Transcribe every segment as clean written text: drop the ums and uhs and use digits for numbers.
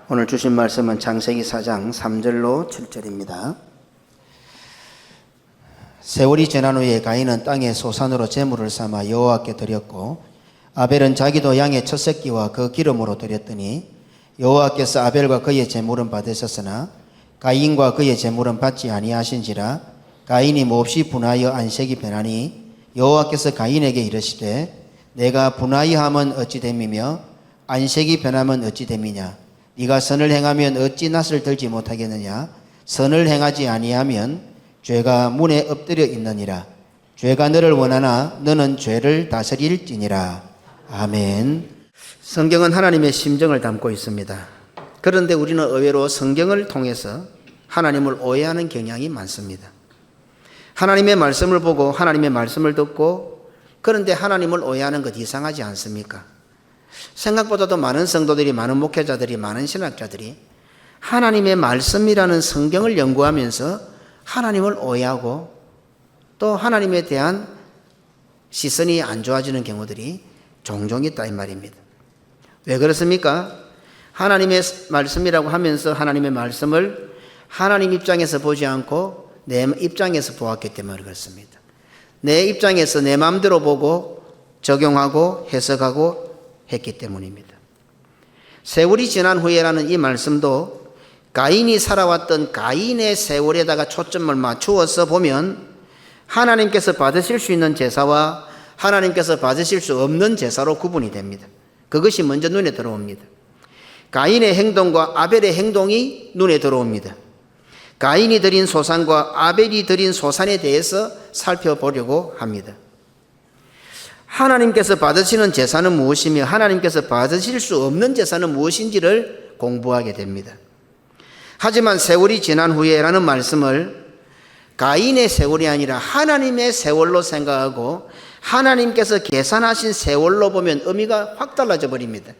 오늘 주신 말씀은 창세기 4장 3절로 7절입니다. 세월이 지난 후에 가인은 땅의 소산으로 제물을 삼아 여호와께 드렸고 아벨은 자기도 양의 첫 새끼와 그 기름으로 드렸더니 여호와께서 아벨과 그의 제물은 받으셨으나 가인과 그의 제물은 받지 아니하신지라. 가인이 몹시 분하여 안색이 변하니 여호와께서 가인에게 이르시되 내가 분하여함은 어찌 됨이며 안색이 변하면 어찌 됨이냐. 네가 선을 행하면 어찌 낯을 들지 못하겠느냐. 선을 행하지 아니하면 죄가 문에 엎드려 있느니라. 죄가 너를 원하나 너는 죄를 다스릴지니라. 아멘. 성경은 하나님의 심정을 담고 있습니다. 그런데 우리는 의외로 성경을 통해서 하나님을 오해하는 경향이 많습니다. 하나님의 말씀을 보고 하나님의 말씀을 듣고 그런데 하나님을 오해하는 것 이상하지 않습니까? 생각보다도 많은 성도들이, 많은 목회자들이, 많은 신학자들이 하나님의 말씀이라는 성경을 연구하면서 하나님을 오해하고 또 하나님에 대한 시선이 안 좋아지는 경우들이 종종 있다 이 말입니다. 왜 그렇습니까? 하나님의 말씀이라고 하면서 하나님의 말씀을 하나님 입장에서 보지 않고 내 입장에서 보았기 때문에 그렇습니다. 내 입장에서 내 마음대로 보고 적용하고 해석하고 했기 때문입니다. 세월이 지난 후에라는 이 말씀도 가인이 살아왔던 가인의 세월에다가 초점을 맞추어서 보면 하나님께서 받으실 수 있는 제사와 하나님께서 받으실 수 없는 제사로 구분이 됩니다. 그것이 먼저 눈에 들어옵니다. 가인의 행동과 아벨의 행동이 눈에 들어옵니다. 가인이 드린 소산과 아벨이 드린 소산에 대해서 살펴보려고 합니다. 하나님께서 받으시는 제사는 무엇이며 하나님께서 받으실 수 없는 제사는 무엇인지를 공부하게 됩니다. 하지만 세월이 지난 후에라는 말씀을 가인의 세월이 아니라 하나님의 세월로 생각하고 하나님께서 계산하신 세월로 보면 의미가 확 달라져 버립니다.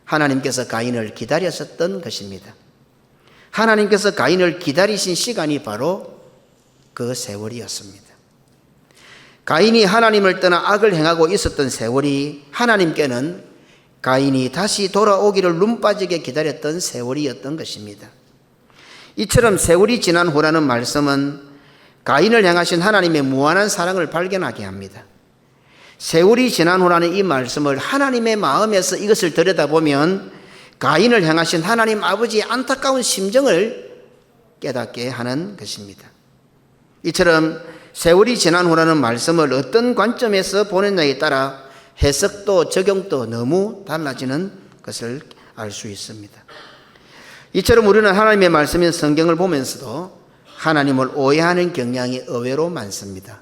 하나님께서 가인을 기다렸었던 것입니다. 하나님께서 가인을 기다리신 시간이 바로 그 세월이었습니다. 가인이 하나님을 떠나 악을 행하고 있었던 세월이 하나님께는 가인이 다시 돌아오기를 눈 빠지게 기다렸던 세월이었던 것입니다. 이처럼 세월이 지난 후라는 말씀은 가인을 향하신 하나님의 무한한 사랑을 발견하게 합니다. 세월이 지난 후라는 이 말씀을 하나님의 마음에서 이것을 들여다보면 가인을 향하신 하나님 아버지의 안타까운 심정을 깨닫게 하는 것입니다. 이처럼 세월이 지난 후라는 말씀을 어떤 관점에서 보느냐에 따라 해석도 적용도 너무 달라지는 것을 알 수 있습니다. 이처럼 우리는 하나님의 말씀인 성경을 보면서도 하나님을 오해하는 경향이 의외로 많습니다.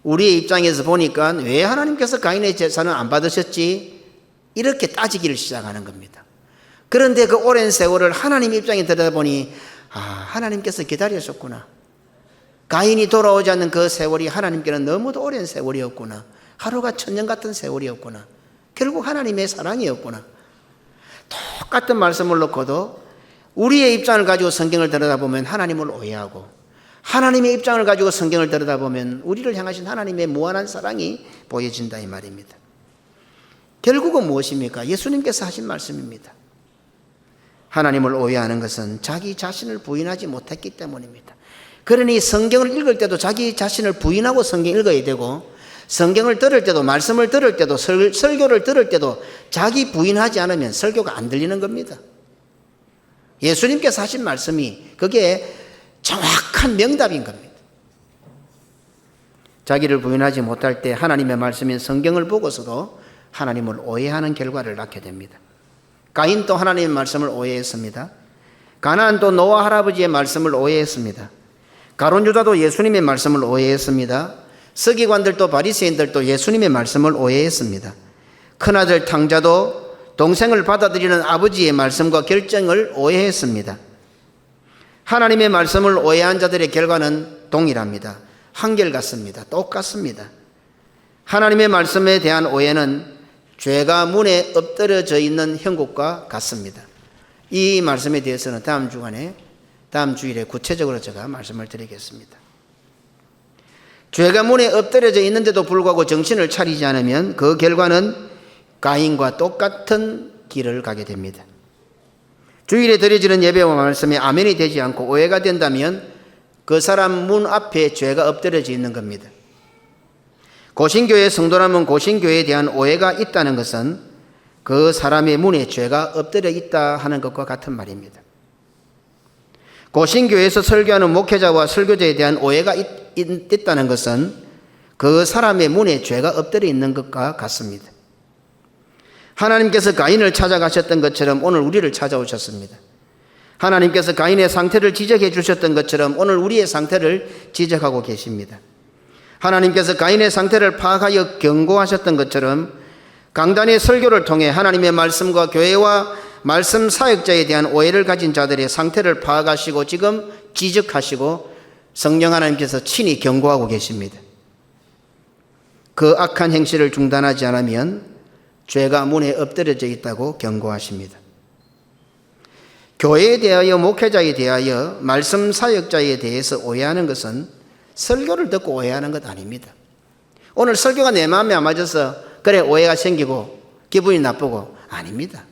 우리의 입장에서 보니까 왜 하나님께서 가인의 제사는 안 받으셨지? 이렇게 따지기를 시작하는 겁니다. 그런데 그 오랜 세월을 하나님 입장에 들여다보니 하나님께서 기다리셨구나. 가인이 돌아오지 않는 그 세월이 하나님께는 너무도 오랜 세월이었구나. 하루가 천년 같은 세월이었구나. 결국 하나님의 사랑이었구나. 똑같은 말씀을 놓고도 우리의 입장을 가지고 성경을 들여다보면 하나님을 오해하고 하나님의 입장을 가지고 성경을 들여다보면 우리를 향하신 하나님의 무한한 사랑이 보여진다 이 말입니다. 결국은 무엇입니까? 예수님께서 하신 말씀입니다. 하나님을 오해하는 것은 자기 자신을 부인하지 못했기 때문입니다. 그러니 성경을 읽을 때도 자기 자신을 부인하고 성경 읽어야 되고 성경을 들을 때도 말씀을 들을 때도 설교를 들을 때도 자기 부인하지 않으면 설교가 안 들리는 겁니다. 예수님께서 하신 말씀이 그게 정확한 명답인 겁니다. 자기를 부인하지 못할 때 하나님의 말씀인 성경을 보고서도 하나님을 오해하는 결과를 낳게 됩니다. 가인도 하나님의 말씀을 오해했습니다. 가나안도 노아 할아버지의 말씀을 오해했습니다. 가룟 유다도 예수님의 말씀을 오해했습니다. 서기관들도 바리새인들도 예수님의 말씀을 오해했습니다. 큰아들 탕자도 동생을 받아들이는 아버지의 말씀과 결정을 오해했습니다. 하나님의 말씀을 오해한 자들의 결과는 동일합니다. 한결같습니다. 똑같습니다. 하나님의 말씀에 대한 오해는 죄가 문에 엎드려져 있는 형국과 같습니다. 이 말씀에 대해서는 다음 주일에 구체적으로 제가 말씀을 드리겠습니다. 죄가 문에 엎드려져 있는데도 불구하고 정신을 차리지 않으면 그 결과는 가인과 똑같은 길을 가게 됩니다. 주일에 드려지는 예배와 말씀에 아멘이 되지 않고 오해가 된다면 그 사람 문 앞에 죄가 엎드려져 있는 겁니다. 고신교회 성도라면 고신교회에 대한 오해가 있다는 것은 그 사람의 문에 죄가 엎드려 있다 하는 것과 같은 말입니다. 고신교회에서 설교하는 목회자와 설교자에 대한 오해가 있다는 것은 그 사람의 문에 죄가 엎드려 있는 것과 같습니다. 하나님께서 가인을 찾아가셨던 것처럼 오늘 우리를 찾아오셨습니다. 하나님께서 가인의 상태를 지적해 주셨던 것처럼 오늘 우리의 상태를 지적하고 계십니다. 하나님께서 가인의 상태를 파악하여 경고하셨던 것처럼 강단의 설교를 통해 하나님의 말씀과 교회와 말씀 사역자에 대한 오해를 가진 자들의 상태를 파악하시고 지금 지적하시고 성령 하나님께서 친히 경고하고 계십니다. 그 악한 행실을 중단하지 않으면 죄가 문에 엎드려져 있다고 경고하십니다. 교회에 대하여 목회자에 대하여 말씀 사역자에 대해서 오해하는 것은 설교를 듣고 오해하는 것 아닙니다. 오늘 설교가 내 마음에 안 맞아서 그래 오해가 생기고 기분이 나쁘고 아닙니다.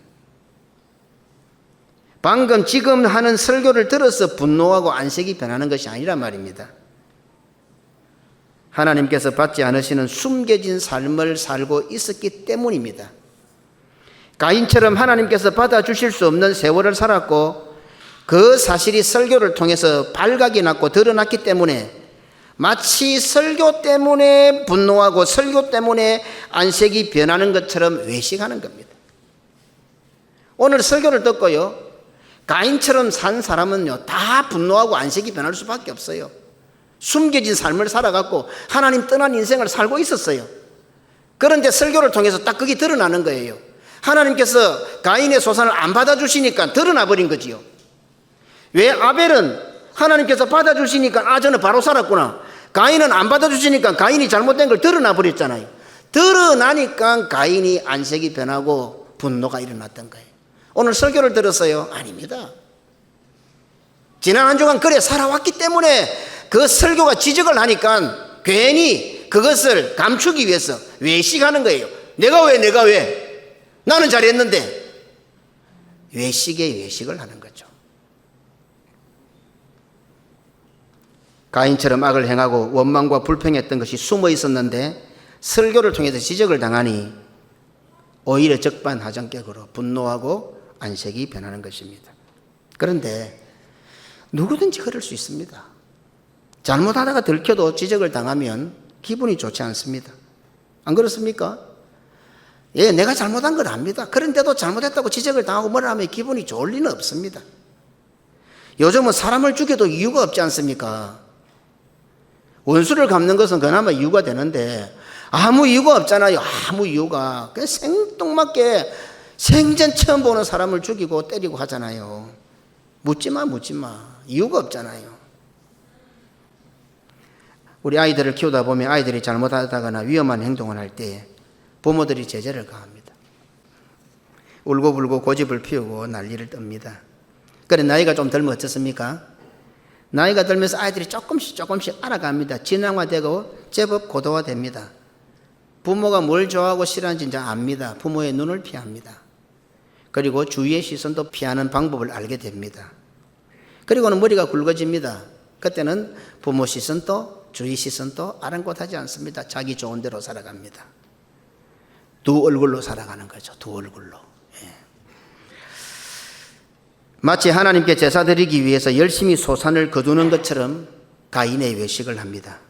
방금 지금 하는 설교를 들어서 분노하고 안색이 변하는 것이 아니란 말입니다. 하나님께서 받지 않으시는 숨겨진 삶을 살고 있었기 때문입니다. 가인처럼 하나님께서 받아주실 수 없는 세월을 살았고 그 사실이 설교를 통해서 발각이 났고 드러났기 때문에 마치 설교 때문에 분노하고 설교 때문에 안색이 변하는 것처럼 외식하는 겁니다. 오늘 설교를 듣고요, 가인처럼 산 사람은요 다 분노하고 안색이 변할 수밖에 없어요. 숨겨진 삶을 살아갖고 하나님 떠난 인생을 살고 있었어요. 그런데 설교를 통해서 딱 그게 드러나는 거예요. 하나님께서 가인의 소산을 안 받아주시니까 드러나 버린 거지요. 왜 아벨은 하나님께서 받아주시니까 저는 바로 살았구나. 가인은 안 받아주시니까 가인이 잘못된 걸 드러나 버렸잖아요. 드러나니까 가인이 안색이 변하고 분노가 일어났던 거예요. 오늘 설교를 들었어요? 아닙니다. 지난 한 주간 그래 살아왔기 때문에 그 설교가 지적을 하니까 괜히 그것을 감추기 위해서 외식하는 거예요. 내가 왜? 나는 잘했는데. 외식에 외식을 하는 거죠. 가인처럼 악을 행하고 원망과 불평했던 것이 숨어 있었는데 설교를 통해서 지적을 당하니 오히려 적반하장격으로 분노하고 안색이 변하는 것입니다. 그런데 누구든지 그럴 수 있습니다. 잘못하다가 들켜도 지적을 당하면 기분이 좋지 않습니다. 안 그렇습니까? 예, 내가 잘못한 걸 압니다. 그런데도 잘못했다고 지적을 당하고 뭐라 하면 기분이 좋을 리는 없습니다. 요즘은 사람을 죽여도 이유가 없지 않습니까? 원수를 갚는 것은 그나마 이유가 되는데 아무 이유가 없잖아요. 아무 이유가. 그냥 생뚱맞게 생전 처음 보는 사람을 죽이고 때리고 하잖아요. 묻지 마. 이유가 없잖아요. 우리 아이들을 키우다 보면 아이들이 잘못하다거나 위험한 행동을 할 때 부모들이 제재를 가합니다. 울고불고 고집을 피우고 난리를 떱니다. 그래 나이가 좀 들면 어떻습니까? 나이가 들면서 아이들이 조금씩 알아갑니다. 진앙화되고 제법 고도화됩니다. 부모가 뭘 좋아하고 싫어하는지 이제 압니다. 부모의 눈을 피합니다. 그리고 주위의 시선도 피하는 방법을 알게 됩니다. 그리고는 머리가 굵어집니다. 그때는 부모 시선도 주위 시선도 아랑곳하지 않습니다. 자기 좋은 대로 살아갑니다. 두 얼굴로 살아가는 거죠. 두 얼굴로. 마치 하나님께 제사 드리기 위해서 열심히 소산을 거두는 것처럼 가인의 외식을 합니다.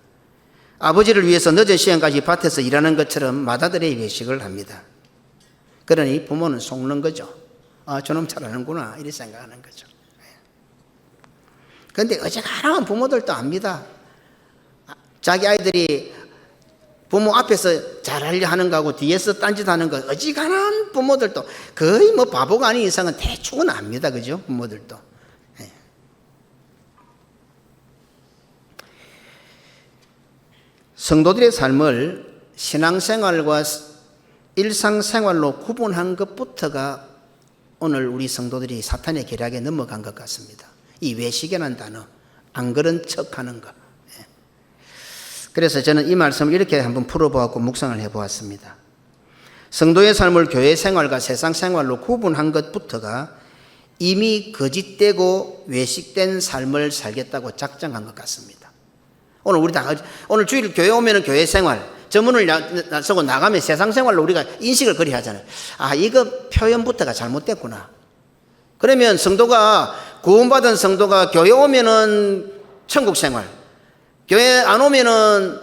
아버지를 위해서 늦은 시간까지 밭에서 일하는 것처럼 맏아들의 외식을 합니다. 그러니 부모는 속는 거죠. 저놈 잘하는구나 이렇게 생각하는 거죠. 그런데 어지간하면 부모들도 압니다. 자기 아이들이 부모 앞에서 잘하려 하는 거하고 뒤에서 딴짓하는 거 어지간한 부모들도 거의 뭐 바보가 아닌 이상은 대충은 압니다. 그죠? 부모들도. 네. 성도들의 삶을 신앙생활과 일상생활로 구분한 것부터가 오늘 우리 성도들이 사탄의 계략에 넘어간 것 같습니다. 이 외식이라는 단어, 안 그런 척하는 것. 그래서 저는 이 말씀을 이렇게 한번 풀어보았고 묵상을 해보았습니다. 성도의 삶을 교회 생활과 세상 생활로 구분한 것부터가 이미 거짓되고 외식된 삶을 살겠다고 작정한 것 같습니다. 오늘 주일 교회 오면은 교회 생활, 저문을 나서고 나가면 세상 생활로 우리가 인식을 그리 하잖아요. 아, 이거 표현부터가 잘못됐구나. 그러면 구원받은 성도가 교회 오면은 천국 생활, 교회 안 오면은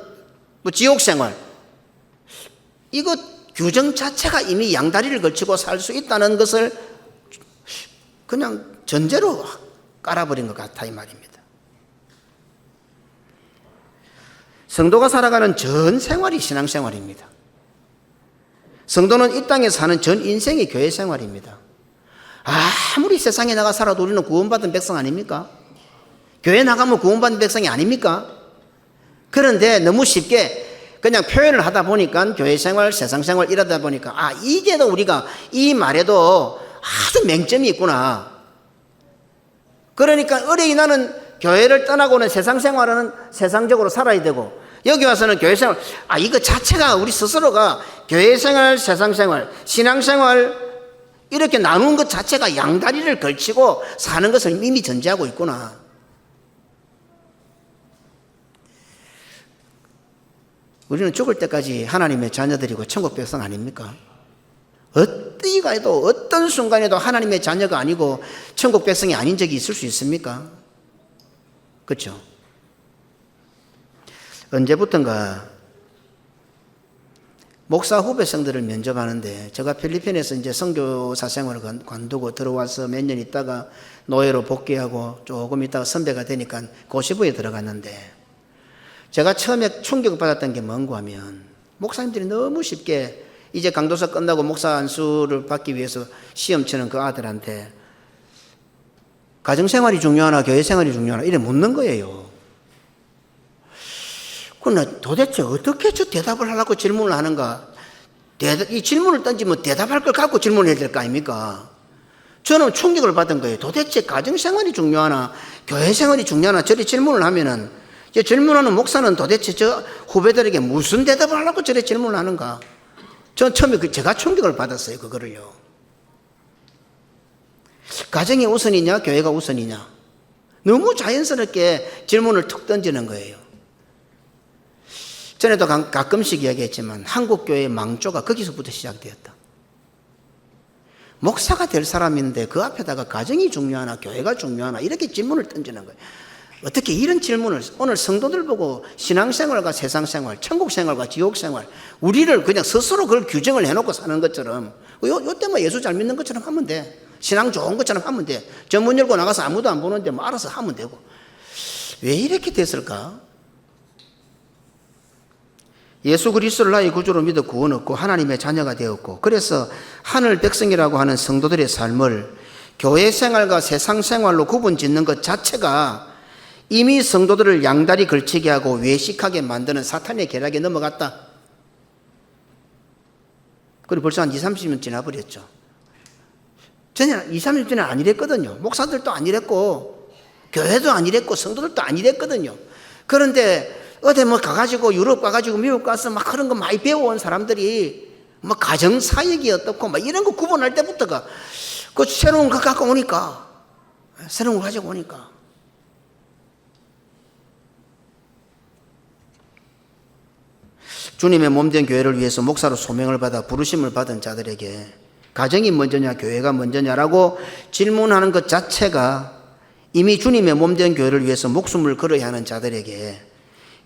지옥 생활. 이거 규정 자체가 이미 양다리를 걸치고 살 수 있다는 것을 그냥 전제로 깔아버린 것 같아 이 말입니다. 성도가 살아가는 전 생활이 신앙생활입니다. 성도는 이 땅에 사는 전 인생이 교회 생활입니다. 아무리 세상에 나가 살아도 우리는 구원받은 백성 아닙니까? 교회 나가면 구원받은 백성이 아닙니까? 그런데 너무 쉽게 그냥 표현을 하다 보니까 교회 생활, 세상 생활 이러다 보니까 이게도 우리가 이 말에도 아주 맹점이 있구나. 그러니까 의뢰이 나는 교회를 떠나고는 세상 생활은 세상적으로 살아야 되고 여기 와서는 교회 생활, 이거 자체가 우리 스스로가 교회 생활, 세상 생활, 신앙 생활 이렇게 나눈 것 자체가 양다리를 걸치고 사는 것을 이미 전제하고 있구나. 우리는 죽을 때까지 하나님의 자녀들이고 천국 백성 아닙니까? 어디 가도 어떤 순간에도 하나님의 자녀가 아니고 천국 백성이 아닌 적이 있을 수 있습니까? 그렇죠? 언제부턴가 목사 후배생들을 면접하는데 제가 필리핀에서 이제 선교사 생활을 관두고 들어와서 몇 년 있다가 노예로 복귀하고 조금 있다가 선배가 되니까 고시부에 들어갔는데 제가 처음에 충격을 받았던 게 뭔가 하면 목사님들이 너무 쉽게 이제 강도사 끝나고 목사 안수를 받기 위해서 시험 치는 그 아들한테 가정생활이 중요하나 교회생활이 중요하나 이래 묻는 거예요. 그러나 도대체 어떻게 저 대답을 하려고 질문을 하는가? 이 질문을 던지면 대답할 걸 갖고 질문을 해야 될 거 아닙니까? 저는 충격을 받은 거예요. 도대체 가정생활이 중요하나 교회생활이 중요하나 저리 질문을 하면은 질문하는 목사는 도대체 저 후배들에게 무슨 대답을 하려고 저래 질문을 하는가? 전 처음에 제가 충격을 받았어요. 그거를요. 가정이 우선이냐 교회가 우선이냐 너무 자연스럽게 질문을 툭 던지는 거예요. 전에도 가끔씩 이야기했지만 한국교회의 망조가 거기서부터 시작되었다. 목사가 될 사람인데 그 앞에다가 가정이 중요하나 교회가 중요하나 이렇게 질문을 던지는 거예요. 어떻게 이런 질문을 오늘 성도들 보고 신앙생활과 세상생활, 천국생활과 지옥생활 우리를 그냥 스스로 그걸 규정을 해놓고 사는 것처럼 요 때만 예수 잘 믿는 것처럼 하면 돼. 신앙 좋은 것처럼 하면 돼. 전문 열고 나가서 아무도 안 보는데 뭐 알아서 하면 되고. 왜 이렇게 됐을까? 예수 그리스도를 나의 구주로 믿어 구원 얻고 하나님의 자녀가 되었고 그래서 하늘 백성이라고 하는 성도들의 삶을 교회 생활과 세상 생활로 구분 짓는 것 자체가 이미 성도들을 양다리 걸치게 하고 외식하게 만드는 사탄의 계략에 넘어갔다. 그리고 벌써 한 20, 30년 지나버렸죠. 전에 20, 30년 안 이랬거든요. 목사들도 안 이랬고 교회도 안 이랬고 성도들도 안 이랬거든요. 그런데 어디 가가지고 유럽 가가지고 미국 가서 막 그런 거 많이 배워온 사람들이 가정사역이 어떻고 이런 거 구분할 때부터가 그 새로운 거 갖고 오니까 새로운 거 가지고 오니까 주님의 몸된 교회를 위해서 목사로 소명을 받아 부르심을 받은 자들에게 가정이 먼저냐 교회가 먼저냐라고 질문하는 것 자체가 이미 주님의 몸된 교회를 위해서 목숨을 걸어야 하는 자들에게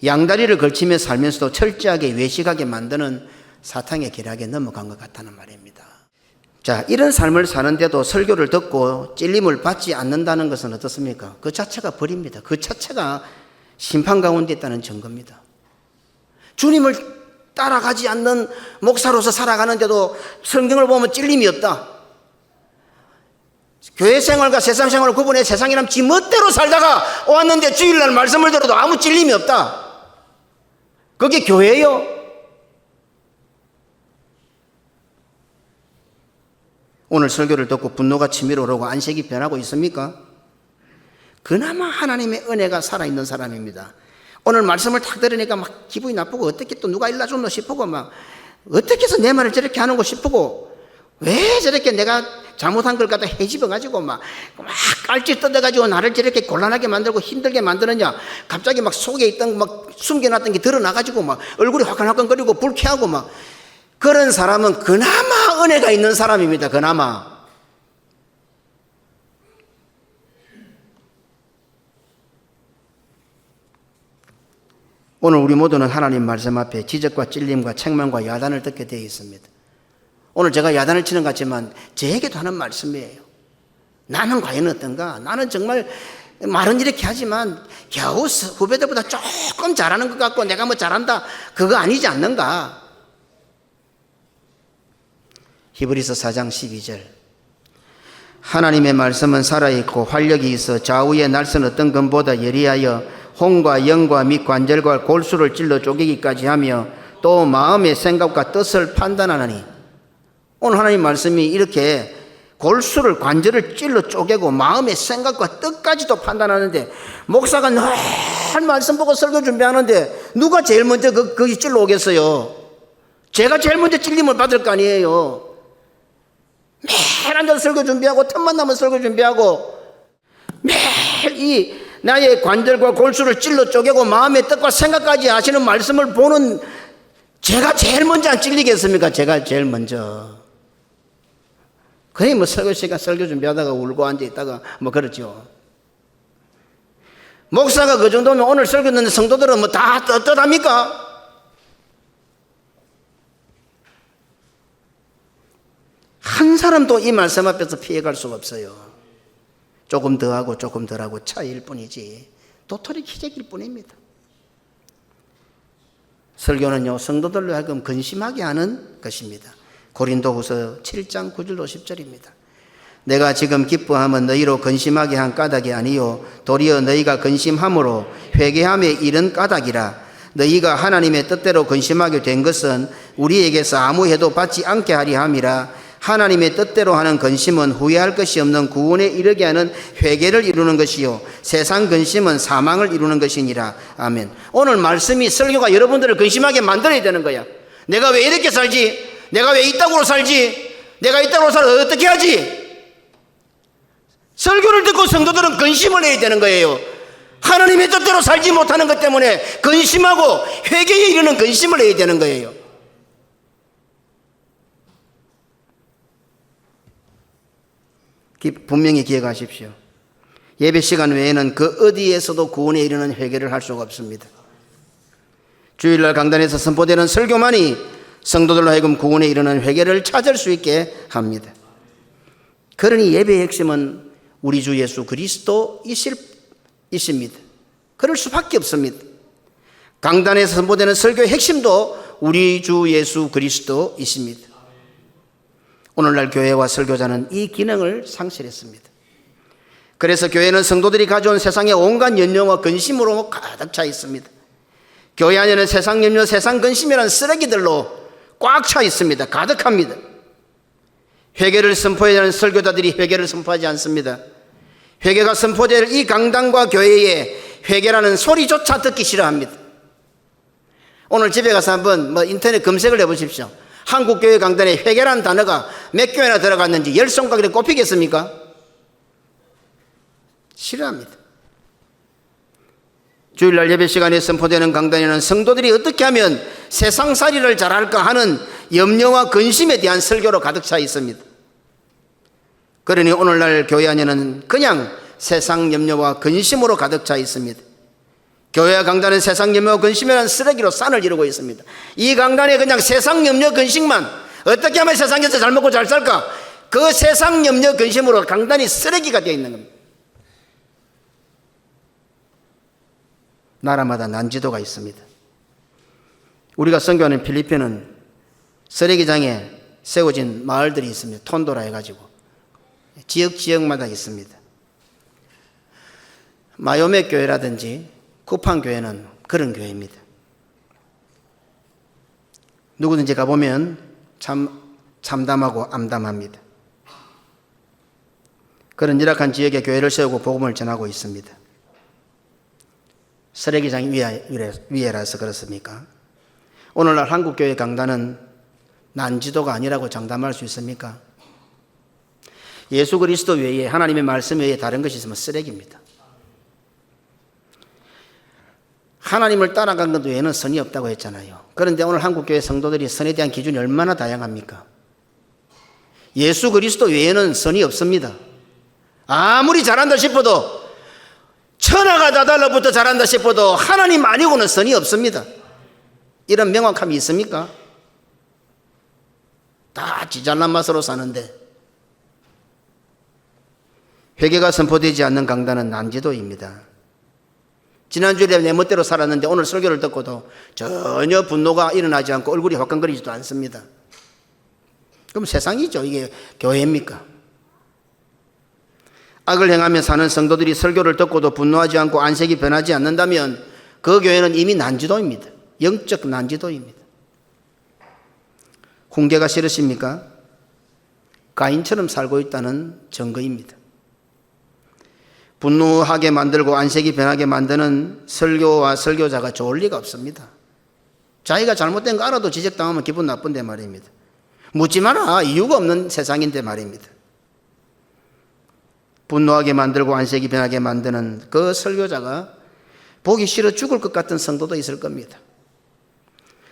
양다리를 걸치며 살면서도 철저하게 외식하게 만드는 사탄의 계략에 넘어간 것 같다는 말입니다. 자, 이런 삶을 사는데도 설교를 듣고 찔림을 받지 않는다는 것은 어떻습니까? 그 자체가 벌입니다. 그 자체가 심판 가운데 있다는 증거입니다. 주님을 따라가지 않는 목사로서 살아가는데도 성경을 보면 찔림이 없다. 교회 생활과 세상 생활을 구분해 세상이라면 지 멋대로 살다가 왔는데 주일날 말씀을 들어도 아무 찔림이 없다. 그게 교회예요? 오늘 설교를 듣고 분노가 치밀어 오르고 안색이 변하고 있습니까? 그나마 하나님의 은혜가 살아있는 사람입니다. 오늘 말씀을 탁 들으니까 막 기분이 나쁘고 어떻게 또 누가 일러줬노 싶고 막 어떻게 해서 내 말을 저렇게 하는 거 싶고 왜 저렇게 내가 잘못한 걸 갖다 헤집어가지고 막 깔ጭ 뜯어가지고 나를 저렇게 곤란하게 만들고 힘들게 만드느냐. 갑자기 막 속에 있던 막 숨겨놨던 게 드러나가지고 막 얼굴이 화끈화끈거리고 불쾌하고 막 그런 사람은 그나마 은혜가 있는 사람입니다. 그나마. 오늘 우리 모두는 하나님 말씀 앞에 지적과 찔림과 책망과 야단을 듣게 되어 있습니다. 오늘 제가 야단을 치는 것 같지만 저에게도 하는 말씀이에요. 나는 과연 어떤가? 나는 정말 말은 이렇게 하지만 겨우 후배들보다 조금 잘하는 것 같고 내가 뭐 잘한다 그거 아니지 않는가? 히브리서 4장 12절 하나님의 말씀은 살아있고 활력이 있어 좌우의 날선 어떤 검보다 예리하여 혼과 영과 및 관절과 골수를 찔러 쪼개기까지 하며 또 마음의 생각과 뜻을 판단하느니 오늘 하나님 말씀이 이렇게 골수를 관절을 찔러 쪼개고 마음의 생각과 뜻까지도 판단하는데 목사가 늘 말씀 보고 설교 준비하는데 누가 제일 먼저 거기 찔러 오겠어요? 제가 제일 먼저 찔림을 받을 거 아니에요. 매일 앉아서 설교 준비하고 틈만 나면 설교 준비하고 매일 이 나의 관절과 골수를 찔러 쪼개고 마음의 뜻과 생각까지 하시는 말씀을 보는 제가 제일 먼저 안 찔리겠습니까? 제가 제일 먼저. 거의 뭐 설교 시간 설교 준비하다가 울고 앉아있다가 뭐 그렇죠. 목사가 그 정도면 오늘 설교 듣는 성도들은 뭐 다 떳떳합니까? 한 사람도 이 말씀 앞에서 피해갈 수가 없어요. 조금 더하고 조금 덜하고 차이일 뿐이지 도토리 기적일 뿐입니다. 설교는요 성도들로 하여금 근심하게 하는 것입니다. 고린도후서 7장 9절로 10절입니다. 내가 지금 기뻐함은 너희로 근심하게 한 까닭이 아니요 도리어 너희가 근심함으로 회개함에 이른 까닭이라. 너희가 하나님의 뜻대로 근심하게 된 것은 우리에게서 아무 해도 받지 않게 하리 함이라. 하나님의 뜻대로 하는 근심은 후회할 것이 없는 구원에 이르게 하는 회개를 이루는 것이요 세상 근심은 사망을 이루는 것이니라. 아멘. 오늘 말씀이 설교가 여러분들을 근심하게 만들어야 되는 거야. 내가 왜 이렇게 살지? 내가 왜 이 땅으로 살지? 내가 이 땅으로 살아 어떻게 하지? 설교를 듣고 성도들은 근심을 해야 되는 거예요. 하나님의 뜻대로 살지 못하는 것 때문에 근심하고 회개에 이르는 근심을 해야 되는 거예요. 분명히 기억하십시오. 예배 시간 외에는 그 어디에서도 구원에 이르는 회개를 할 수가 없습니다. 주일날 강단에서 선포되는 설교만이 성도들로 하여금 구원에 이르는 회개를 찾을 수 있게 합니다. 그러니 예배의 핵심은 우리 주 예수 그리스도이십니다. 그럴 수밖에 없습니다. 강단에서 선포되는 설교의 핵심도 우리 주 예수 그리스도이십니다. 오늘날 교회와 설교자는 이 기능을 상실했습니다. 그래서 교회는 성도들이 가져온 세상의 온갖 연려와 근심으로 가득 차 있습니다. 교회 안에는 세상 연려, 세상 근심이라는 쓰레기들로 꽉 차 있습니다. 가득합니다. 회개를 선포해야 하는 설교자들이 회개를 선포하지 않습니다. 회개가 선포될 이 강단과 교회에 회개라는 소리조차 듣기 싫어합니다. 오늘 집에 가서 한번 인터넷 검색을 해보십시오. 한국교회 강단에 회개라는 단어가 몇 교회나 들어갔는지 10손가락에 꼽히겠습니까? 싫어합니다. 주일날 예배 시간에 선포되는 강단에는 성도들이 어떻게 하면 세상살이를 잘할까 하는 염려와 근심에 대한 설교로 가득 차 있습니다. 그러니 오늘날 교회 안에는 그냥 세상 염려와 근심으로 가득 차 있습니다. 교회와 강단은 세상 염려와 근심이라는 쓰레기로 산을 이루고 있습니다. 이 강단에 그냥 세상 염려 근심만, 어떻게 하면 세상에서 잘 먹고 잘 살까, 그 세상 염려 근심으로 강단이 쓰레기가 되어 있는 겁니다. 나라마다 난지도가 있습니다. 우리가 선교하는 필리핀은 쓰레기장에 세워진 마을들이 있습니다. 톤도라 해가지고 지역마다 있습니다. 마요메 교회라든지 쿠팡 교회는 그런 교회입니다. 누구든지 가보면 참 참담하고 암담합니다. 그런 열악한 지역에 교회를 세우고 복음을 전하고 있습니다. 쓰레기장 위에라서 그렇습니까? 오늘날 한국교회 강단은 난지도가 아니라고 장담할 수 있습니까? 예수 그리스도 외에, 하나님의 말씀 외에 다른 것이 있으면 쓰레기입니다. 하나님을 따라간 것 외에는 선이 없다고 했잖아요. 그런데 오늘 한국교회 성도들이 선에 대한 기준이 얼마나 다양합니까? 예수 그리스도 외에는 선이 없습니다. 아무리 잘한다 싶어도, 천하가 다 달라붙어 잘한다 싶어도 하나님 아니고는 선이 없습니다. 이런 명확함이 있습니까? 다 지잘난 맛으로 사는데 회개가 선포되지 않는 강단은 난지도입니다. 지난주에 내 멋대로 살았는데 오늘 설교를 듣고도 전혀 분노가 일어나지 않고 얼굴이 화끈거리지도 않습니다. 그럼 세상이죠. 이게 교회입니까? 악을 행하며 사는 성도들이 설교를 듣고도 분노하지 않고 안색이 변하지 않는다면 그 교회는 이미 난지도입니다. 영적 난지도입니다. 훈계가 싫으십니까? 가인처럼 살고 있다는 증거입니다. 분노하게 만들고 안색이 변하게 만드는 설교와 설교자가 좋을 리가 없습니다. 자기가 잘못된 거 알아도 지적당하면 기분 나쁜데 말입니다. 묻지 마라. 이유가 없는 세상인데 말입니다. 분노하게 만들고 안색이 변하게 만드는 그 설교자가 보기 싫어 죽을 것 같은 성도도 있을 겁니다.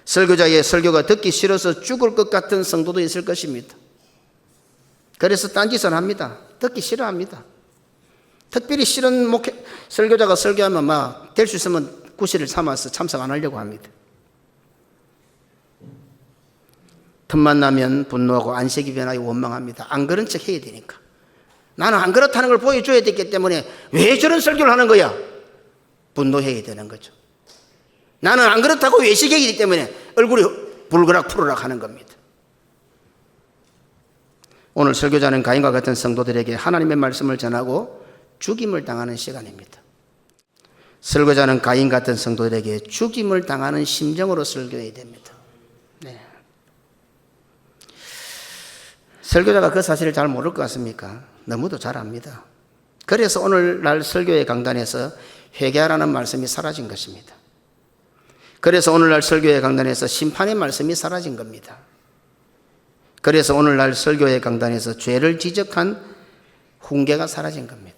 설교자의 설교가 듣기 싫어서 죽을 것 같은 성도도 있을 것입니다. 그래서 딴짓을 합니다. 듣기 싫어합니다. 특별히 싫은 설교자가 설교하면 막 될 수 있으면 구실을 삼아서 참석 안 하려고 합니다. 틈만 나면 분노하고 안색이 변하게 원망합니다. 안 그런 척 해야 되니까. 나는 안 그렇다는 걸 보여줘야 되기 때문에 왜 저런 설교를 하는 거야? 분노해야 되는 거죠. 나는 안 그렇다고 외식하기 때문에 얼굴이 불그락 푸르락 하는 겁니다. 오늘 설교자는 가인과 같은 성도들에게 하나님의 말씀을 전하고 죽임을 당하는 시간입니다. 설교자는 가인 같은 성도들에게 죽임을 당하는 심정으로 설교해야 됩니다. 네. 설교자가 그 사실을 잘 모를 것 같습니까? 너무도 잘 압니다. 그래서 오늘날 설교의 강단에서 회개하라는 말씀이 사라진 것입니다. 그래서 오늘날 설교의 강단에서 심판의 말씀이 사라진 겁니다. 그래서 오늘날 설교의 강단에서 죄를 지적한 훈계가 사라진 겁니다.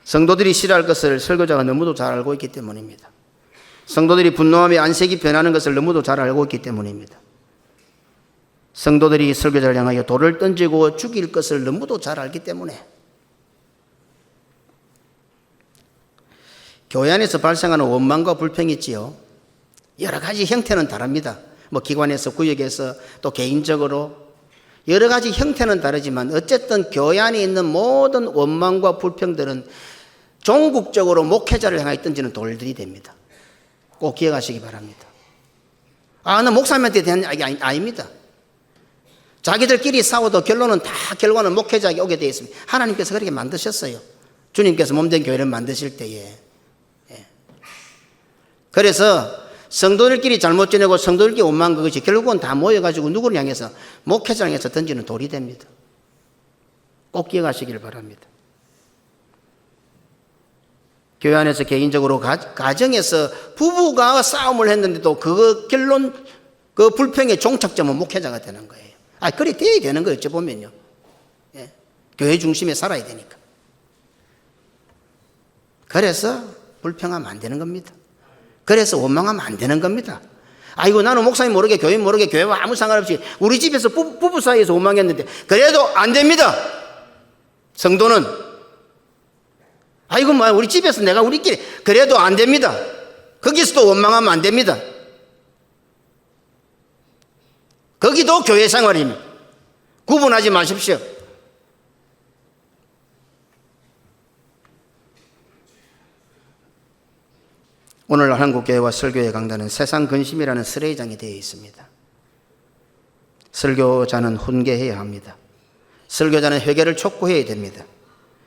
성도들이 싫어할 것을 설교자가 너무도 잘 알고 있기 때문입니다. 성도들이 분노하며 안색이 변하는 것을 너무도 잘 알고 있기 때문입니다. 성도들이 설교자를 향하여 돌을 던지고 죽일 것을 너무도 잘 알기 때문에 교회 안에서 발생하는 원망과 불평이 있지요. 여러 가지 형태는 다릅니다. 기관에서, 구역에서, 또 개인적으로 여러 가지 형태는 다르지만 어쨌든 교회 안에 있는 모든 원망과 불평들은 종국적으로 목회자를 향하여 던지는 돌들이 됩니다. 꼭 기억하시기 바랍니다. 나 목사님한테 대한 이야기 아닙니다. 자기들끼리 싸워도 결과는 목회자에게 오게 되어 있습니다. 하나님께서 그렇게 만드셨어요. 주님께서 몸된 교회를 만드실 때에. 그래서 성도들끼리 잘못 지내고 성도들끼리 원망한 것이 결국은 다 모여가지고 누구를 향해서 목회자를 향해서 던지는 돌이 됩니다. 꼭 기억하시길 바랍니다. 교회 안에서 개인적으로 가정에서 부부가 싸움을 했는데도 그 결론, 그 불평의 종착점은 목회자가 되는 거예요. 그래 돼야 되는 거예요. 어찌 보면요. 예. 교회 중심에 살아야 되니까. 그래서 불평하면 안 되는 겁니다. 그래서 원망하면 안 되는 겁니다. 나는 목사님 모르게 교회 모르게 교회와 아무 상관없이 우리 집에서 부부 사이에서 원망했는데 그래도 안 됩니다. 성도는 우리 집에서 내가 우리끼리 그래도 안 됩니다. 거기서도 원망하면 안 됩니다. 거기도 교회 생활입니다. 구분하지 마십시오. 오늘날 한국교회와 설교의 강단은 세상 근심이라는 쓰레기장이 되어 있습니다. 설교자는 훈계해야 합니다. 설교자는 회개를 촉구해야 됩니다.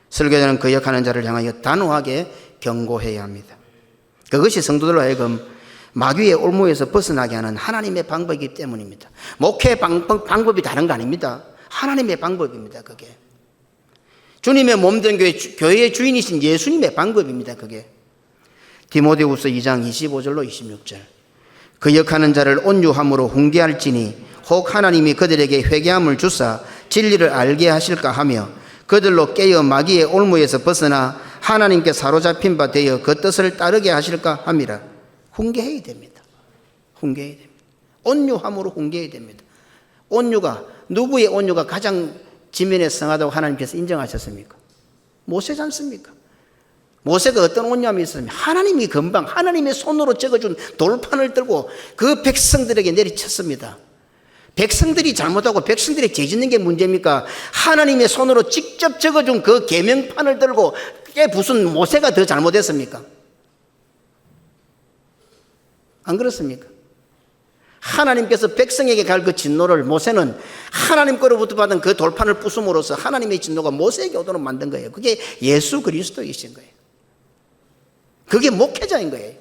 설교자는 거역하는 자를 향하여 단호하게 경고해야 합니다. 그것이 성도들로 하여금 마귀의 올무에서 벗어나게 하는 하나님의 방법이기 때문입니다. 목회 방법이 다른 거 아닙니다. 하나님의 방법입니다. 그게 주님의 몸된 교회의 주인이신 예수님의 방법입니다. 그게 디모데후서 2장 25절로 26절 거역하는 자를 온유함으로 훈계할지니 혹 하나님이 그들에게 회개함을 주사 진리를 알게 하실까 하며 그들로 깨어 마귀의 올무에서 벗어나 하나님께 사로잡힌 바 되어 그 뜻을 따르게 하실까 함이라. 훈계해야 됩니다. 훈계해야 됩니다. 온유함으로 훈계해야 됩니다. 온유가, 누구의 온유가 가장 지면에 성하다고 하나님께서 인정하셨습니까? 모세지 않습니까? 모세가 어떤 온유함이 있었습니까? 하나님이 금방 하나님의 손으로 적어준 돌판을 들고 그 백성들에게 내리쳤습니다. 백성들이 잘못하고 백성들이 죄짓는 게 문제입니까? 하나님의 손으로 직접 적어준 그 계명판을 들고 그게 무슨 모세가 더 잘못했습니까? 안 그렇습니까? 하나님께서 백성에게 갈 그 진노를 모세는 하나님 거로부터 받은 그 돌판을 부숨으로써 하나님의 진노가 모세에게 오도록 만든 거예요. 그게 예수 그리스도이신 거예요. 그게 목회자인 거예요.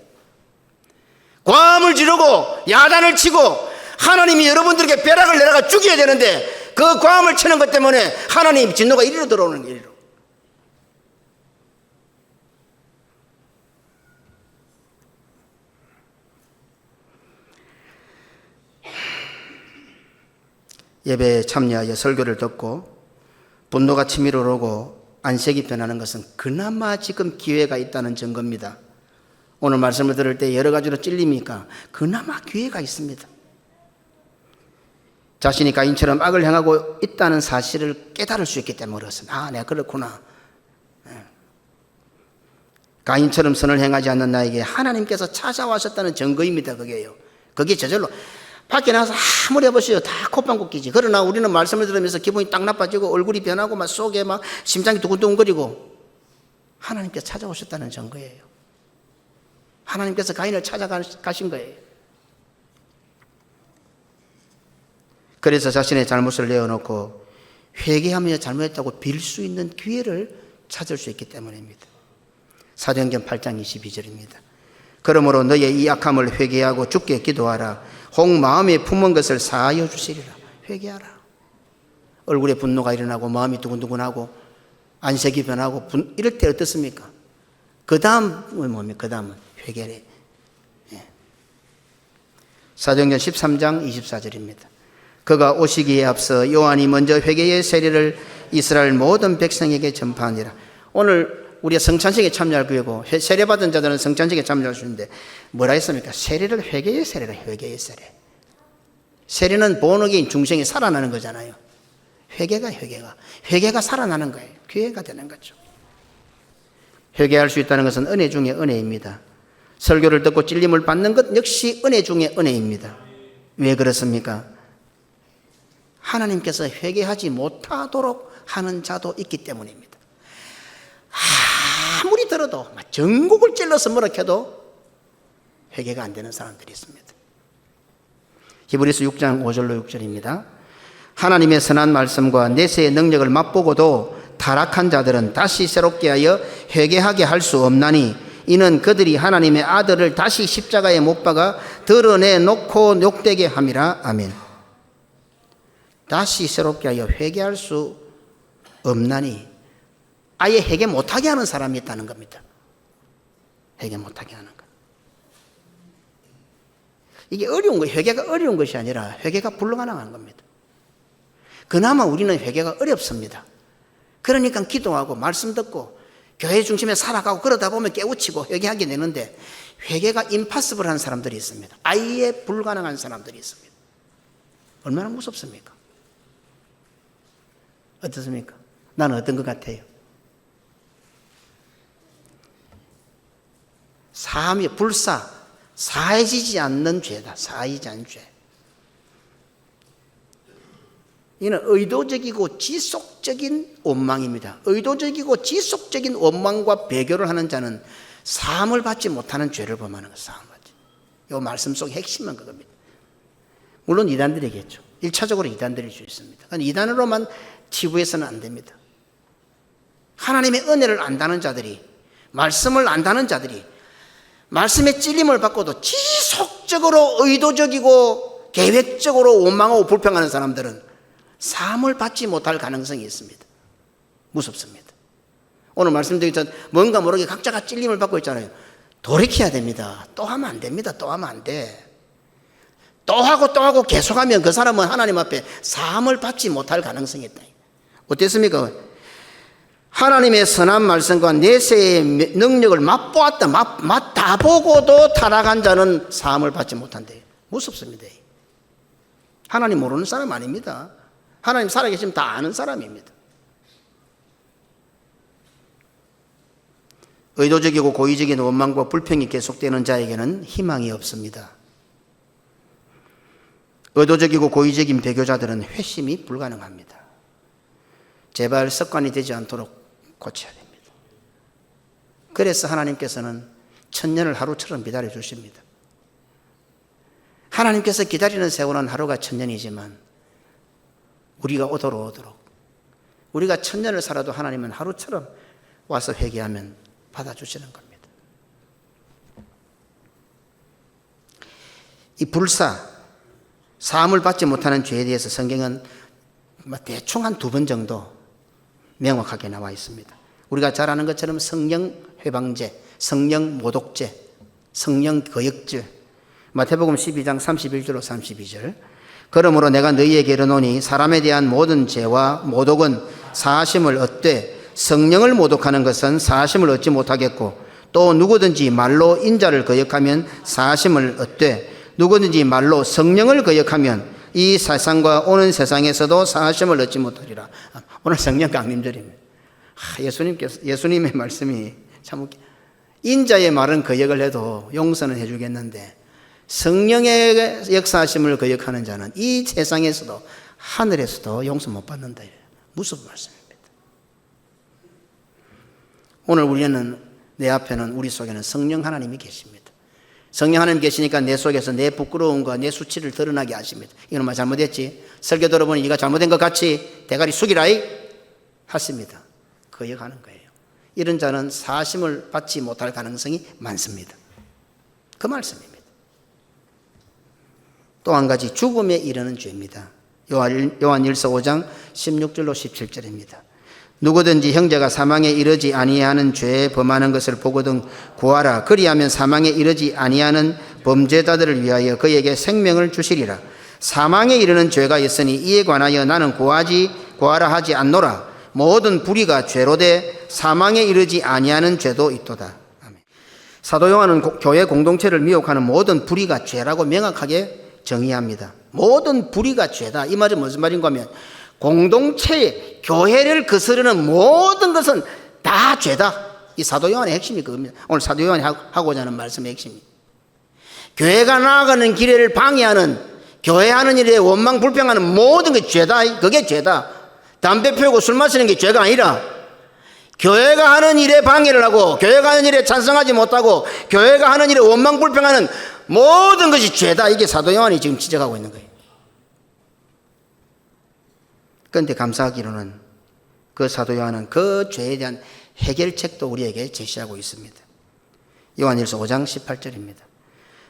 광화문을 지르고 야단을 치고 하나님이 여러분들에게 벼락을 내려가 죽여야 되는데 그 광화문을 치는 것 때문에 하나님 진노가 이리로 들어오는 거예요. 이리로. 예배에 참여하여 설교를 듣고 분노가 치밀어 오르고 안색이 변하는 것은 그나마 지금 기회가 있다는 증거입니다. 오늘 말씀을 들을 때 여러 가지로 찔립니까? 그나마 기회가 있습니다. 자신이 가인처럼 악을 행하고 있다는 사실을 깨달을 수 있기 때문에 그렇습니다. 아, 내가 그렇구나. 가인처럼 선을 행하지 않는 나에게 하나님께서 찾아와셨다는 증거입니다. 그게요. 그게 저절로 밖에 나가서 아무리 해보세요. 다 콧방귀 끼지. 그러나 우리는 말씀을 들으면서 기분이 딱 나빠지고 얼굴이 변하고 막 속에 막 심장이 두근두근거리고 하나님께서 찾아오셨다는 증거예요. 하나님께서 가인을 찾아가신 거예요. 그래서 자신의 잘못을 내어놓고 회개하며 잘못했다고 빌 수 있는 기회를 찾을 수 있기 때문입니다. 사도행전 8장 22절입니다. 그러므로 너의 이 악함을 회개하고 주께 기도하라. 혹 마음에 품은 것을 사하여 주시리라. 회개하라. 얼굴에 분노가 일어나고 마음이 두근두근하고 안색이 변하고 이럴 때 어떻습니까? 그 다음은 뭡니까? 그 다음은 회개래. 사도행전 13장 24절입니다. 그가 오시기에 앞서 요한이 먼저 회개의 세례를 이스라엘 모든 백성에게 전파하니라. 오늘 우리가 성찬식에 참여할 거고 세례받은 자들은 성찬식에 참여할 수 있는데 뭐라 했습니까? 세례를 회개의 세례라. 회개의 세례. 세례는 본어게인 중생이 살아나는 거잖아요. 회개가 살아나는 거예요. 기회가 되는 거죠. 회개할 수 있다는 것은 은혜 중에 은혜입니다. 설교를 듣고 찔림을 받는 것 역시 은혜 중에 은혜입니다. 왜 그렇습니까? 하나님께서 회개하지 못하도록 하는 자도 있기 때문입니다. 아무리 들어도 전국을 찔러서 뭐라 해도 회개가 안 되는 사람들이 있습니다. 히브리서 6장 5절로 6절입니다. 하나님의 선한 말씀과 내세의 능력을 맛보고도 타락한 자들은 다시 새롭게 하여 회개하게 할 수 없나니 이는 그들이 하나님의 아들을 다시 십자가에 못 박아 드러내놓고 욕되게 함이라. 아멘. 다시 새롭게 하여 회개할 수 없나니 아예 회개 못하게 하는 사람이 있다는 겁니다. 회개 못하게 하는 것. 이게 어려운 거예요. 회개가 어려운 것이 아니라 회개가 불가능한 겁니다. 그나마 우리는 회개가 어렵습니다. 그러니까 기도하고 말씀 듣고 교회 중심에 살아가고 그러다 보면 깨우치고 회개하게 되는데 회개가 임파서블한 사람들이 있습니다. 아예 불가능한 사람들이 있습니다. 얼마나 무섭습니까? 어떻습니까? 나는 어떤 것 같아요? 사함이 사해지지 않는 죄다. 사해지지 않는 죄. 이는 의도적이고 지속적인 원망입니다. 의도적이고 지속적인 원망과 배교를 하는 자는 사함을 받지 못하는 죄를 범하는 것. 사함 받지. 이 말씀 속 핵심은 그겁니다. 물론 이단들이겠죠. 1차적으로 이단들일 수 있습니다. 이단으로만 치부해서는 안 됩니다. 하나님의 은혜를 안다는 자들이, 말씀을 안다는 자들이 말씀의 찔림을 받고도 지속적으로 의도적이고 계획적으로 원망하고 불평하는 사람들은 사함을 받지 못할 가능성이 있습니다. 무섭습니다. 오늘 말씀드린 뭔가 모르게 각자가 찔림을 받고 있잖아요. 돌이켜야 됩니다. 또 하면 안 됩니다. 또 하면 안 돼. 또 하고 또 하고 계속하면 그 사람은 하나님 앞에 사함을 받지 못할 가능성이 있다. 어땠습니까? 하나님의 선한 말씀과 내세의 능력을 맛보았다. 맛 다 보고도 타락한 자는 사함을 받지 못한대. 무섭습니다. 하나님 모르는 사람 아닙니다. 하나님 살아계시면 다 아는 사람입니다. 의도적이고 고의적인 원망과 불평이 계속되는 자에게는 희망이 없습니다. 의도적이고 고의적인 배교자들은 회심이 불가능합니다. 제발 습관이 되지 않도록 고쳐야 됩니다. 그래서 하나님께서는 천년을 하루처럼 기다려 주십니다. 하나님께서 기다리는 세월은 하루가 천년이지만 우리가 오도록 우리가 천년을 살아도 하나님은 하루처럼 와서 회개하면 받아주시는 겁니다. 이 불사, 사함을 받지 못하는 죄에 대해서 성경은 대충 한 2번 정도 명확하게 나와 있습니다. 우리가 잘 아는 것처럼 성령 회방죄, 성령 모독죄, 성령 거역죄, 마태복음 12장 31절로 32절. 그러므로 내가 너희에게 이르노니 사람에 대한 모든 죄와 모독은 사하심을 얻되 성령을 모독하는 것은 사하심을 얻지 못하겠고 또 누구든지 말로 인자를 거역하면 사하심을 얻되 누구든지 말로 성령을 거역하면 이 세상과 오는 세상에서도 사하심을 얻지 못하리라. 오늘 성령 강림절입니다. 예수님의 말씀이 참 웃겨. 인자의 말은 거역을 해도 용서는 해주겠는데 성령의 역사하심을 거역하는 자는 이 세상에서도 하늘에서도 용서 못 받는다. 무슨 말씀입니다. 오늘 우리는 내 앞에는 우리 속에는 성령 하나님이 계십니다. 성령 하나님 계시니까 내 속에서 내 부끄러움과 내 수치를 드러나게 하십니다. 이건 뭐 잘못했지? 설교 들어보니 네가 잘못된 것 같이 대가리 숙이라이 하십니다. 거역하는 거예요. 이런 자는 사심을 받지 못할 가능성이 많습니다. 그 말씀입니다. 또 한 가지 죽음에 이르는 죄입니다. 요한일서 5장 16절로 17절입니다. 누구든지 형제가 사망에 이르지 아니하는 죄에 범하는 것을 보거든 구하라. 그리하면 사망에 이르지 아니하는 범죄자들을 위하여 그에게 생명을 주시리라. 사망에 이르는 죄가 있으니 이에 관하여 나는 구하라 하지 않노라. 모든 불의가 죄로되 사망에 이르지 아니하는 죄도 있도다. 아멘. 사도 요한은 교회 공동체를 미혹하는 모든 불의가 죄라고 명확하게 정의합니다. 모든 불의가 죄다. 이 말은 무슨 말인가 하면 공동체의 교회를 거스르는 모든 것은 다 죄다. 이 사도 요한의 핵심이 그겁니다. 오늘 사도 요한이 하고자 하는 말씀의 핵심이 교회가 나아가는 길을 방해하는 교회하는 일에 원망 불평하는 모든 게 죄다. 그게 죄다. 담배 피우고 술 마시는 게 죄가 아니라 교회가 하는 일에 방해를 하고 교회가 하는 일에 찬성하지 못하고 교회가 하는 일에 원망 불평하는 모든 것이 죄다. 이게 사도 요한이 지금 지적하고 있는 거예요. 그런데 감사하기로는 그 사도 요한은 그 죄에 대한 해결책도 우리에게 제시하고 있습니다. 요한일서 5장 18절입니다.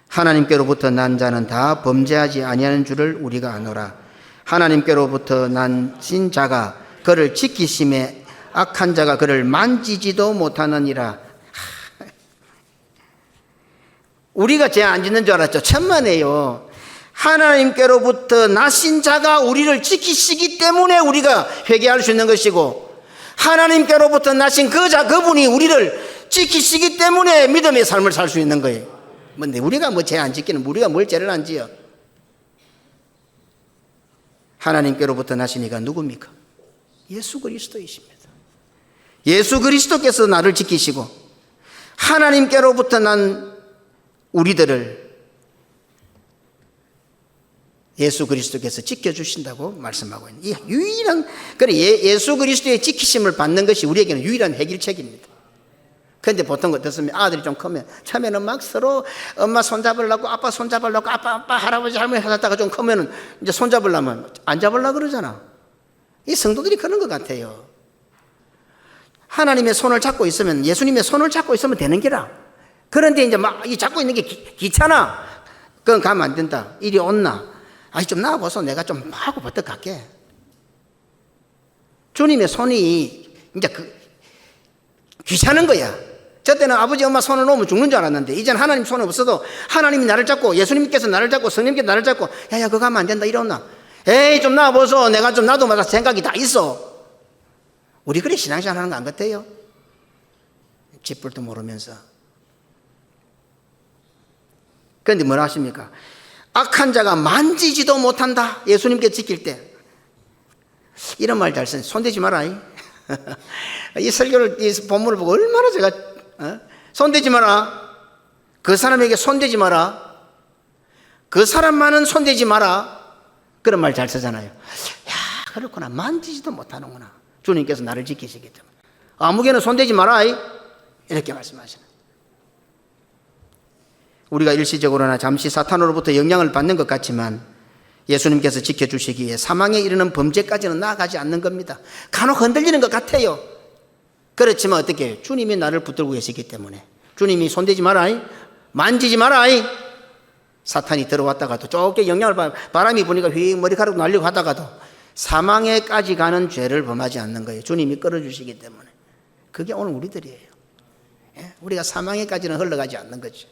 하나님께로부터 난 자는 다 범죄하지 아니하는 줄을 우리가 아노라. 하나님께로부터 난신 자가 그를 지키심에 악한 자가 그를 만지지도 못하느니라. 우리가 죄 안 짓는 줄 알았죠? 천만에요. 하나님께로부터 나신 자가 우리를 지키시기 때문에 우리가 회개할 수 있는 것이고 하나님께로부터 나신 그분이 우리를 지키시기 때문에 믿음의 삶을 살 수 있는 거예요. 근데 우리가 뭐 죄 안 짓기는 우리가 뭘 죄를 안 지어? 하나님께로부터 나신 이가 누굽니까? 예수 그리스도이십니다. 예수 그리스도께서 나를 지키시고 하나님께로부터 난 우리들을 예수 그리스도께서 지켜주신다고 말씀하고 있는 이 유일한, 그래 예수 그리스도의 지키심을 받는 것이 우리에게는 유일한 해결책입니다. 그런데 보통 어떻습니까? 아들이 좀 크면 처음에는 막 서로 엄마 손잡으려고 아빠 손잡으려고 아빠 할아버지 할머니 하다가 좀 크면은 이제 손잡으려면 안 잡으려고 그러잖아. 이 성도들이 그런 것 같아요. 하나님의 손을 잡고 있으면 예수님의 손을 잡고 있으면 되는 게라. 그런데 이제 막 이 잡고 있는 게 귀찮아. 그건 가면 안 된다. 이리 온나. 아니 좀 나와보소. 내가 좀 하고 버떡 갈게. 주님의 손이 이제 귀찮은 거야. 저 때는 아버지 엄마 손을 놓으면 죽는 줄 알았는데 이제는 하나님 손 없어도 하나님이 나를 잡고 예수님께서 나를 잡고 성령님께서 나를 잡고 야야 그거 하면 안 된다 이러나 에이 좀 나와보소 내가 좀 나도 마다 생각이 다 있어. 우리 그래 신앙생활 하는 거 안 같아요? 쥐뿔도 모르면서. 그런데 뭐라 하십니까? 악한 자가 만지지도 못한다. 예수님께 지킬 때. 이런 말 잘 쓰니 손대지 마라. 이 설교를, 이 본문을 보고 얼마나 제가 손대지 마라. 그 사람에게 손대지 마라. 그 사람만은 손대지 마라. 그런 말 잘 쓰잖아요. 야 그렇구나. 만지지도 못하는구나. 주님께서 나를 지키시기 때문에. 아무개는 손대지 마라. 이렇게 말씀하시는. 우리가 일시적으로나 잠시 사탄으로부터 영향을 받는 것 같지만 예수님께서 지켜주시기에 사망에 이르는 범죄까지는 나아가지 않는 겁니다. 간혹 흔들리는 것 같아요. 그렇지만 어떻게 주님이 나를 붙들고 계시기 때문에 주님이 손대지 마라 만지지 마라 사탄이 들어왔다가도 좁게 영향을 받아 바람이 부니까 휙 머리카락 날리고 하다가도 사망에까지 가는 죄를 범하지 않는 거예요. 주님이 끌어주시기 때문에. 그게 오늘 우리들이에요. 우리가 사망에까지는 흘러가지 않는 거죠.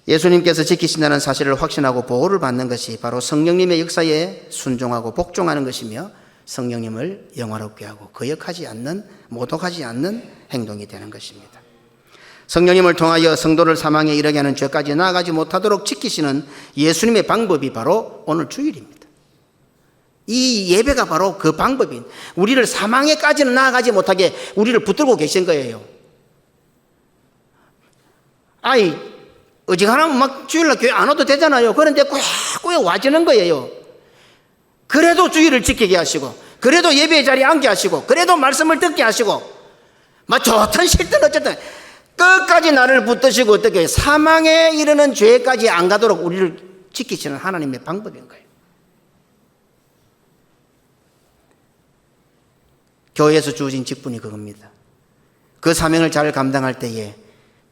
예수님께서 지키신다는 사실을 확신하고 보호를 받는 것이 바로 성령님의 역사에 순종하고 복종하는 것이며 성령님을 영화롭게 하고 거역하지 않는, 모독하지 않는 행동이 되는 것입니다. 성령님을 통하여 성도를 사망에 이르게 하는 죄까지 나아가지 못하도록 지키시는 예수님의 방법이 바로 오늘 주일입니다. 이 예배가 바로 그 방법인, 우리를 사망에까지는 나아가지 못하게 우리를 붙들고 계신 거예요. 어지간하면 막 주일날 교회 안 와도 되잖아요. 그런데 꾸역꾸역 와주는 거예요. 그래도 주일을 지키게 하시고, 그래도 예배의 자리에 앉게 하시고, 그래도 말씀을 듣게 하시고, 막 좋든 싫든 어쨌든 끝까지 나를 붙드시고 어떻게 사망에 이르는 죄까지 안 가도록 우리를 지키시는 하나님의 방법인 거예요. 교회에서 주어진 직분이 그겁니다. 그 사명을 잘 감당할 때에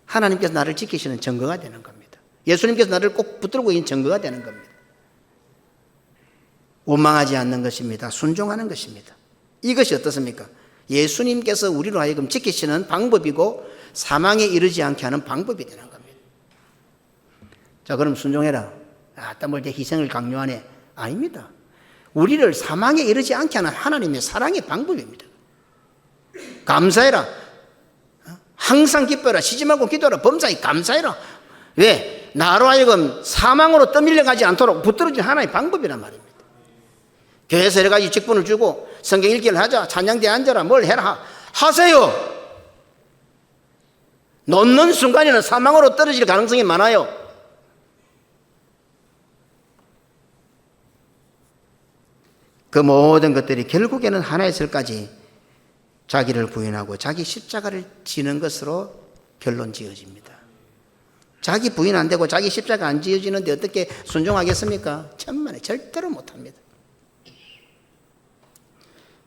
하나님께서 나를 지키시는 증거가 되는 겁니다. 예수님께서 나를 꼭 붙들고 있는 증거가 되는 겁니다. 원망하지 않는 것입니다. 순종하는 것입니다. 이것이 어떻습니까? 예수님께서 우리로 하여금 지키시는 방법이고 사망에 이르지 않게 하는 방법이 되는 겁니다. 자, 그럼 순종해라. 뭘 내 희생을 강요하네. 아닙니다. 우리를 사망에 이르지 않게 하는 하나님의 사랑의 방법입니다. 감사해라. 항상 기뻐해라. 쉬지 말고 기도하라. 범사에 감사해라. 왜? 나로 하여금 사망으로 떠밀려가지 않도록 붙들어진 하나의 방법이란 말입니다. 교회에서 여러 가지 직분을 주고 성경 읽기를 하자, 찬양대에 앉아라, 뭘 해라 하세요. 놓는 순간에는 사망으로 떨어질 가능성이 많아요. 그 모든 것들이 결국에는 하나의 설까지 자기를 부인하고 자기 십자가를 지는 것으로 결론 지어집니다. 자기 부인 안 되고 자기 십자가 안 지어지는데 어떻게 순종하겠습니까? 천만에 절대로 못합니다.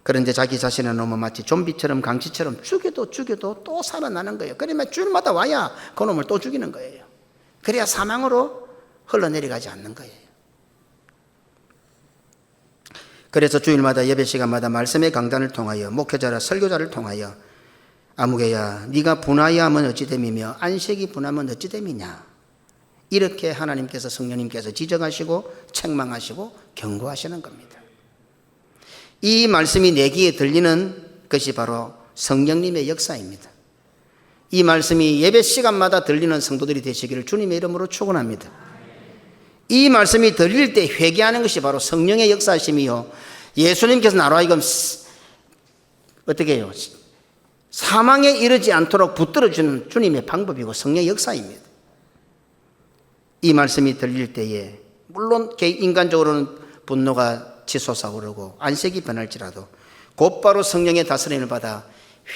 그런데 자기 자신의 놈은 마치 좀비처럼 강치처럼 죽여도 또 살아나는 거예요. 그러면 주일마다 와야 그 놈을 또 죽이는 거예요. 그래야 사망으로 흘러내려가지 않는 거예요. 그래서 주일마다 예배 시간마다 말씀의 강단을 통하여 목회자라 설교자를 통하여 아무개야 네가 분하여 하면 어찌 됨이며 안식이 분하면 어찌 됨이냐, 이렇게 하나님께서 성령님께서 지적하시고 책망하시고 경고하시는 겁니다. 이 말씀이 내 귀에 들리는 것이 바로 성령님의 역사입니다. 이 말씀이 예배 시간마다 들리는 성도들이 되시기를 주님의 이름으로 축원합니다. 이 말씀이 들릴 때 회개하는 것이 바로 성령의 역사심이요, 예수님께서 나로 하여금 어떻게 해요? 사망에 이르지 않도록 붙들어주는 주님의 방법이고 성령의 역사입니다. 이 말씀이 들릴 때에 물론 인간적으로는 분노가 치솟아오르고 안색이 변할지라도 곧바로 성령의 다스림을 받아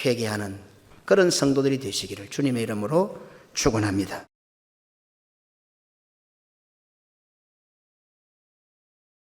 회개하는 그런 성도들이 되시기를 주님의 이름으로 축원합니다.